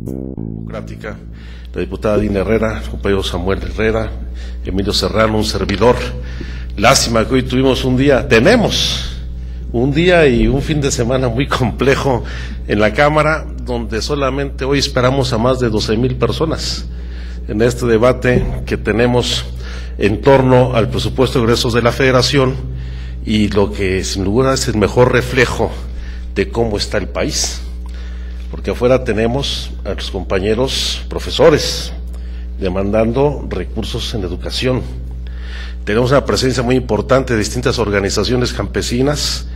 Democrática, la diputada Dina Herrera, el compañero Samuel Herrera, Emilio Serrano, un servidor. Lástima que hoy tenemos un día y un fin de semana muy complejo en la Cámara, donde solamente hoy esperamos a más de 12,000 personas en este debate que tenemos en torno al presupuesto de egresos de la Federación y lo que sin duda es el mejor reflejo de cómo está el país. Porque afuera tenemos a los compañeros profesores demandando recursos en educación. Tenemos una presencia muy importante de distintas organizaciones campesinas,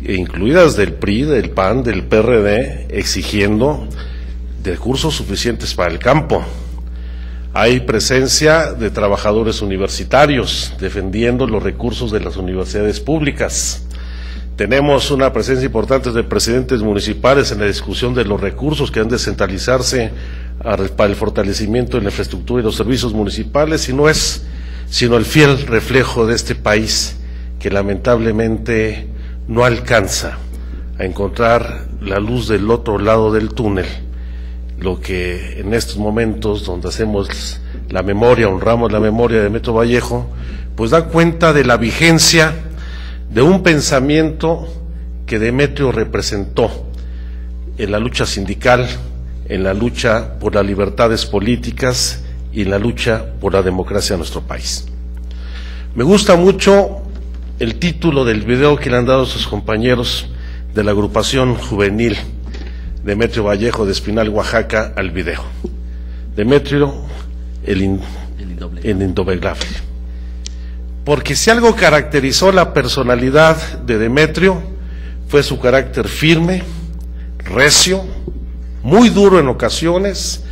incluidas del PRI, del PAN, del PRD, exigiendo recursos suficientes para el campo. Hay presencia de trabajadores universitarios defendiendo los recursos de las universidades públicas. Tenemos una presencia importante de presidentes municipales en la discusión de los recursos que han de descentralizarse para el fortalecimiento de la infraestructura y los servicios municipales, y no es sino el fiel reflejo de este país que lamentablemente no alcanza a encontrar la luz del otro lado del túnel, lo que en estos momentos donde hacemos la memoria, honramos la memoria de Demetrio Vallejo, pues da cuenta de la vigencia de un pensamiento que Demetrio representó en la lucha sindical, en la lucha por las libertades políticas y en la lucha por la democracia de nuestro país. Me gusta mucho el título del video que le han dado sus compañeros de la agrupación juvenil Demetrio Vallejo de Espinal, Oaxaca, al video. Demetrio, el indoblegable. Porque si algo caracterizó la personalidad de Demetrio fue su carácter firme, recio, muy duro en ocasiones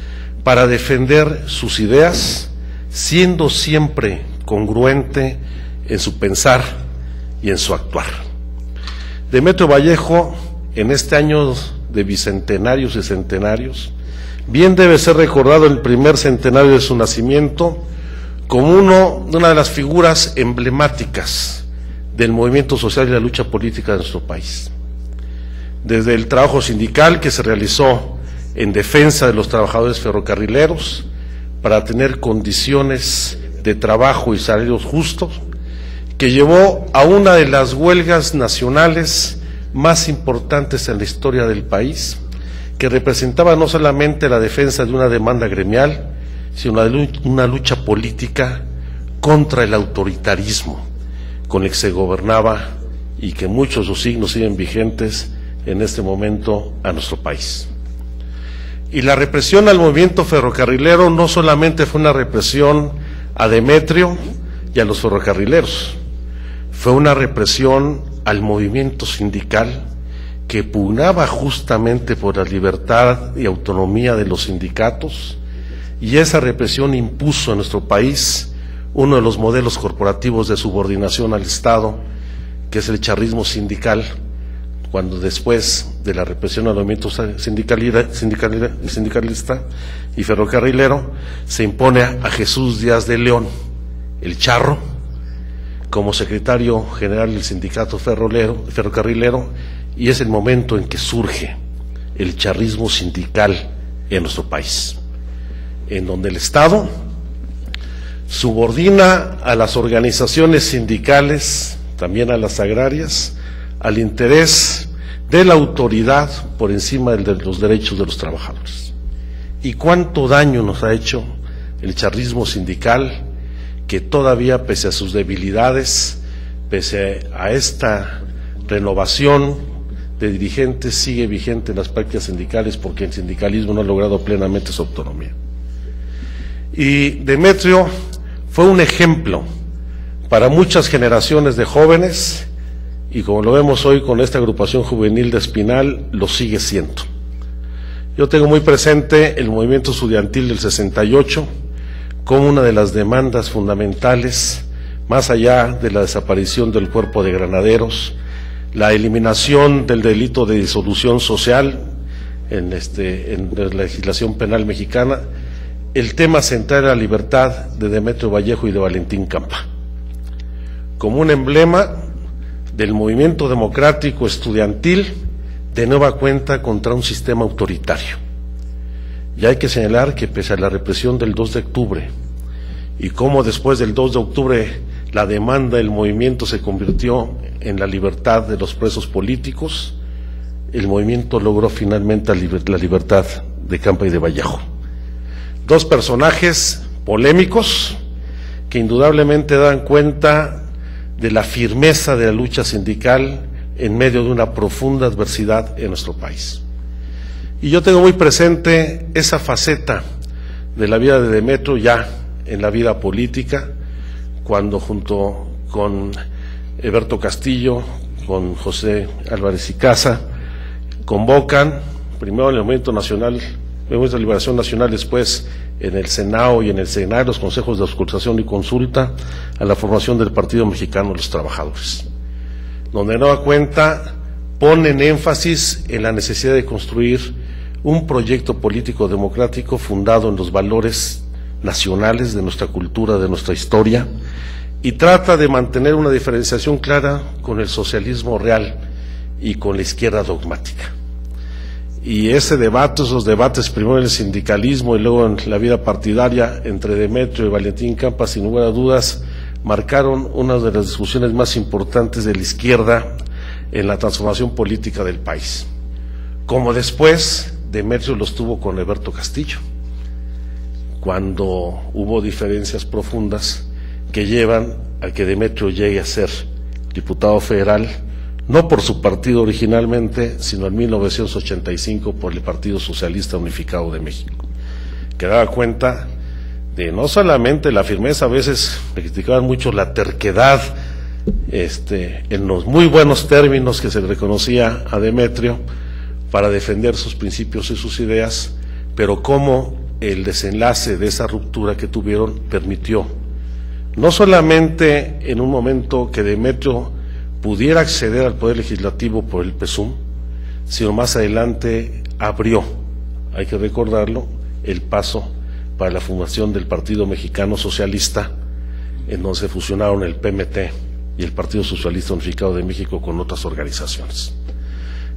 para defender sus ideas, siendo siempre congruente en su pensar y en su actuar. Demetrio Vallejo, en este año de bicentenarios y centenarios, bien debe ser recordado el primer centenario de su nacimiento como una de las figuras emblemáticas del movimiento social y la lucha política de nuestro país. Desde el trabajo sindical que se realizó en defensa de los trabajadores ferrocarrileros para tener condiciones de trabajo y salarios justos, que llevó a una de las huelgas nacionales más importantes en la historia del país, que representaba no solamente la defensa de una demanda gremial, sino una lucha política contra el autoritarismo con el que se gobernaba y que muchos de sus signos siguen vigentes en este momento a nuestro país. Y la represión al movimiento ferrocarrilero no solamente fue una represión a Demetrio y a los ferrocarrileros, fue una represión al movimiento sindical que pugnaba justamente por la libertad y autonomía de los sindicatos, y esa represión impuso en nuestro país uno de los modelos corporativos de subordinación al Estado, que es el charrismo sindical, cuando después de la represión al movimiento sindicalista y ferrocarrilero se impone a Jesús Díaz de León, el Charro, como secretario general del sindicato ferrocarrilero, y es el momento en que surge el charrismo sindical en nuestro país, en donde el Estado subordina a las organizaciones sindicales, también a las agrarias, al interés de la autoridad por encima de los derechos de los trabajadores. ¿Y cuánto daño nos ha hecho el charrismo sindical, que todavía, pese a sus debilidades, pese a esta renovación de dirigentes, sigue vigente en las prácticas sindicales, porque el sindicalismo no ha logrado plenamente su autonomía? Y Demetrio fue un ejemplo para muchas generaciones de jóvenes, y como lo vemos hoy con esta agrupación juvenil de Espinal, lo sigue siendo. Yo tengo muy presente el movimiento estudiantil del 68 como una de las demandas fundamentales, más allá de la desaparición del cuerpo de granaderos, la eliminación del delito de disolución social en la legislación penal mexicana. El tema central era la libertad de Demetrio Vallejo y de Valentín Campa, como un emblema del movimiento democrático estudiantil de nueva cuenta contra un sistema autoritario. Y hay que señalar que pese a la represión del 2 de octubre y cómo después del 2 de octubre la demanda del movimiento se convirtió en la libertad de los presos políticos, el movimiento logró finalmente la libertad de Campa y de Vallejo. Dos personajes polémicos que indudablemente dan cuenta de la firmeza de la lucha sindical en medio de una profunda adversidad en nuestro país. Y yo tengo muy presente esa faceta de la vida de Demetrio ya en la vida política, cuando junto con Eberto Castillo, con José Álvarez y Casa, convocan, primero en el Movimiento Nacional, Movimiento de Liberación Nacional, después en el Senado y en el Senado, los consejos de auscultación y consulta, a la formación del Partido Mexicano de los Trabajadores, donde de nueva cuenta ponen énfasis en la necesidad de construir un proyecto político democrático fundado en los valores nacionales de nuestra cultura, de nuestra historia, y trata de mantener una diferenciación clara con el socialismo real y con la izquierda dogmática. Y ese debate, esos debates, primero en el sindicalismo y luego en la vida partidaria entre Demetrio y Valentín Campa, sin lugar a dudas, marcaron una de las discusiones más importantes de la izquierda en la transformación política del país. Como después Demetrio los tuvo con Eberto Castillo, cuando hubo diferencias profundas que llevan a que Demetrio llegue a ser diputado federal, no por su partido originalmente, sino en 1985 por el Partido Socialista Unificado de México, que daba cuenta de no solamente la firmeza, a veces me criticaban mucho la terquedad, en los muy buenos términos que se le reconocía a Demetrio para defender sus principios y sus ideas, pero cómo el desenlace de esa ruptura que tuvieron permitió, no solamente en un momento que Demetrio pudiera acceder al Poder Legislativo por el PESUM, sino más adelante abrió, hay que recordarlo, el paso para la fundación del Partido Mexicano Socialista, en donde se fusionaron el PMT y el Partido Socialista Unificado de México con otras organizaciones.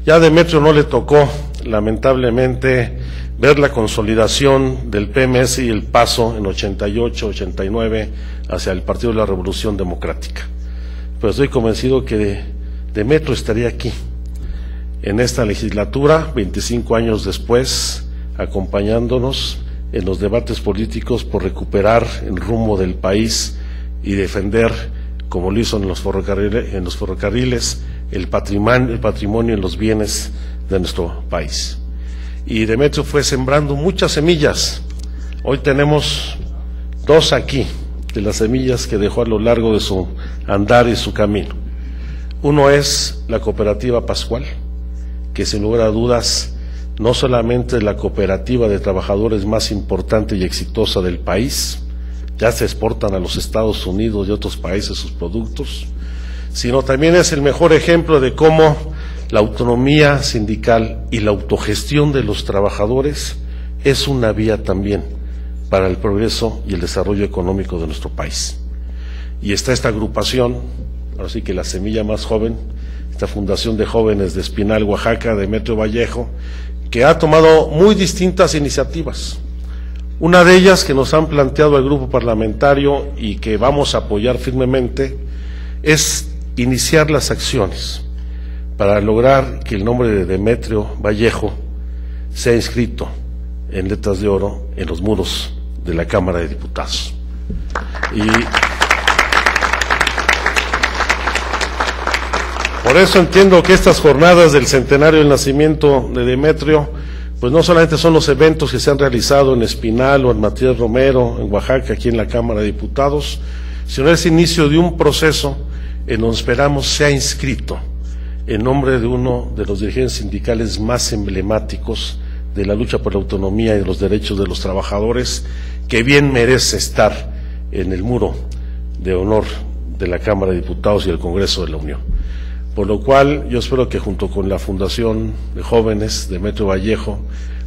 Ya a Demetrio no le tocó, lamentablemente, ver la consolidación del PMS y el paso en 88, 89 hacia el Partido de la Revolución Democrática. Pero estoy convencido que Demetrio estaría aquí, en esta legislatura, 25 años después, acompañándonos en los debates políticos por recuperar el rumbo del país y defender, como lo hizo en los ferrocarriles, el patrimonio y los bienes de nuestro país. Y Demetrio fue sembrando muchas semillas. Hoy tenemos dos aquí, de las semillas que dejó a lo largo de su andar y su camino. Uno es la Cooperativa Pascual, que sin lugar a dudas no solamente es la cooperativa de trabajadores más importante y exitosa del país, ya se exportan a los Estados Unidos y otros países sus productos, sino también es el mejor ejemplo de cómo la autonomía sindical y la autogestión de los trabajadores es una vía también para el progreso y el desarrollo económico de nuestro país. Y está esta agrupación, ahora sí que la semilla más joven, esta Fundación de Jóvenes de Espinal, Oaxaca, Demetrio Vallejo, que ha tomado muy distintas iniciativas. Una de ellas que nos han planteado el grupo parlamentario y que vamos a apoyar firmemente es iniciar las acciones para lograr que el nombre de Demetrio Vallejo sea inscrito en letras de oro en los muros de la Cámara de Diputados. Y por eso entiendo que estas jornadas del centenario del nacimiento de Demetrio, pues no solamente son los eventos que se han realizado en Espinal o en Matías Romero, en Oaxaca, aquí en la Cámara de Diputados, sino es inicio de un proceso en donde esperamos sea inscrito en nombre de uno de los dirigentes sindicales más emblemáticos de la lucha por la autonomía y de los derechos de los trabajadores, que bien merece estar en el muro de honor de la Cámara de Diputados y del Congreso de la Unión. Por lo cual yo espero que junto con la Fundación de Jóvenes Demetrio Vallejo,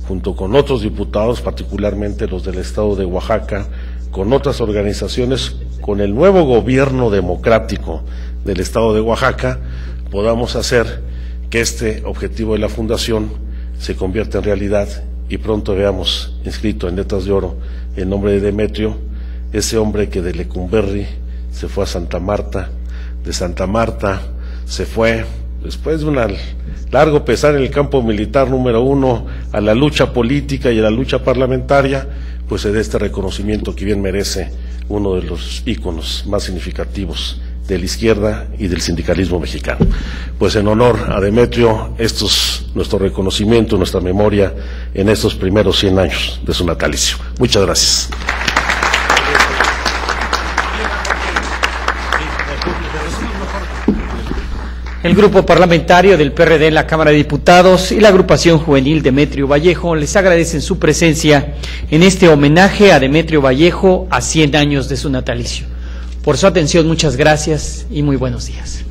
junto con otros diputados, particularmente los del Estado de Oaxaca, con otras organizaciones, con el nuevo gobierno democrático del Estado de Oaxaca, podamos hacer que este objetivo de la Fundación se convierta en realidad y pronto veamos inscrito en letras de oro el nombre de Demetrio, ese hombre que de Lecumberri se fue a Santa Marta, de Santa Marta se fue, después de un largo pesar en el campo militar número 1, a la lucha política y a la lucha parlamentaria, pues se dé este reconocimiento que bien merece uno de los íconos más significativos de la izquierda y del sindicalismo mexicano. Pues en honor a Demetrio, nuestro reconocimiento, nuestra memoria en estos primeros 100 años de su natalicio. Muchas gracias. El Grupo Parlamentario del PRD en la Cámara de Diputados y la Agrupación Juvenil Demetrio Vallejo les agradecen su presencia en este homenaje a Demetrio Vallejo a 100 años de su natalicio. Por su atención, muchas gracias y muy buenos días.